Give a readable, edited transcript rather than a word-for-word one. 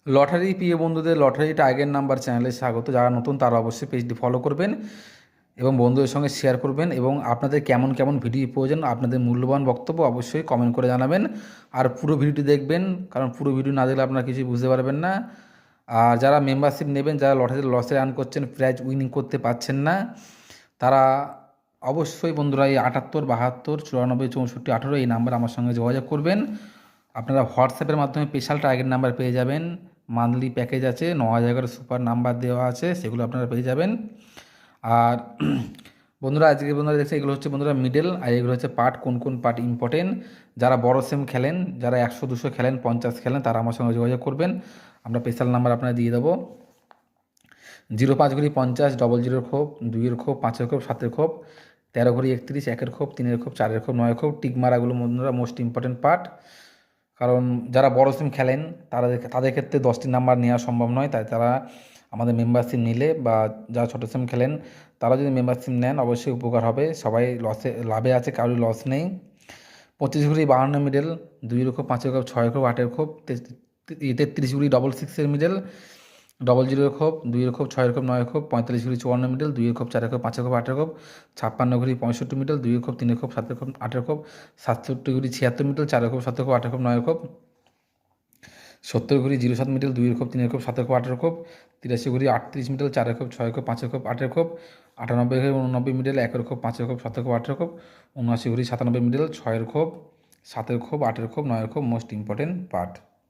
Lottery প্রিয় বন্ধুদের lottery tiger number চ্যানেলে স্বাগত। যারা নতুন তারা অবশ্যই পেজটি ফলো করবেন এবং বন্ধুদের সঙ্গে শেয়ার করবেন এবং আপনাদের কেমন কেমন ভিডিও প্রয়োজন আপনাদের মূল্যবান বক্তব্য অবশ্যই কমেন্ট করে জানাবেন। আর পুরো ভিডিওটি দেখবেন, কারণ পুরো ভিডিও না দেখলে আপনারা কিছুই বুঝতে পারবেন না। আর যারা মেম্বারশিপ নেবেন, যারা লটারিতে লসে রান করছেন, প্রাইজ উইনিং করতে পারছেন না, তারা অবশ্যই বন্ধুরা এই 78 72 94 64 18 এই নাম্বার আমার সঙ্গে যোগাযোগ করবেন। আপনারা হোয়াটসঅ্যাপের মাধ্যমে স্পেশাল টার্গেট নাম্বার পেয়ে যাবেন। মান্থলি প্যাকেজ আছে, 9000 করে সুপার নাম্বার দেওয়া আছে, সেগুলো আপনারা পেয়ে যাবেন। আর বন্ধুরা আজকে বন্ধুরা দেখছে এগুলো হচ্ছে বন্ধুরা মিডল, আর এগুলো হচ্ছে পার্ট, কোন কোন পার্ট ইম্পর্টেন্ট। যারা বড় সিম খেলেন, যারা 100 200 খেলেন, 50 খেলেন, তারা আমার সঙ্গে যোগাযোগ করবেন। আমরা স্পেশাল নাম্বার আপনারা দিয়ে দেবো। 05 ঘড়ি 50, 00 খোপ, 2 খোপ, 5 খোপ, 7 খোপ, 13 ঘড়ি 31, 1 খোপ, 3 খোপ, 4 খোপ, 9 খোপ। টিক মারাগুলো বন্ধুরা মোস্ট ইম্পর্টেন্ট পার্ট। কারণ যারা বড় সিম খেলেন তাদের ক্ষেত্রে 10টি নাম্বার নেওয়া সম্ভব নয়, তাই তারা আমাদের মেম্বারশিপ নিলে বা যারা ছোটো সিম খেলেন তারা যদি মেম্বারশিপ নেন অবশ্যই উপকার হবে। সবাই লাভে আছে, কারোর লস নেই। 25 ঘড়ি 52 মিডল, 2 খোপ, 5 খোপ, 6 খোপ, 8 খোপ, 33 ঘড়ি 66 মিডল, 00 খোপ, 2 খোপ, 6 খোপ, 9 খোপ, 45 ঘড়ি 54 মিডল, 2 খোপ, 4 খোপ, 5 খোপ, 8 খোপ, 56 ঘড়ি 65 মিডল, 2 খোপ, 3 খোপ, 7 খোপ, 8 খোপ, 67 ঘড়ি 76 মিডল, 4 খোপ, 7 খোপ, 8 খোপ, 9 খোপ, 70 ঘড়ি 07 মিডল, 2 খোপ, 3 খোপ, 7 খোপ, 8 খোপ, 83 ঘড়ি 38 মিডল, 4 খোপ, 6 খোপ, 5 খোপ, 8 খোপ, 98 ঘড়ি 89 মিডল, 1 খোপ, 5 খোপ, 7 খোপ, 8 খোপ, 79 ঘড়ি 97 মিডল, 6 খোপ, 7 খোপ, 8 খোপ, 9 খোপ। Most important part.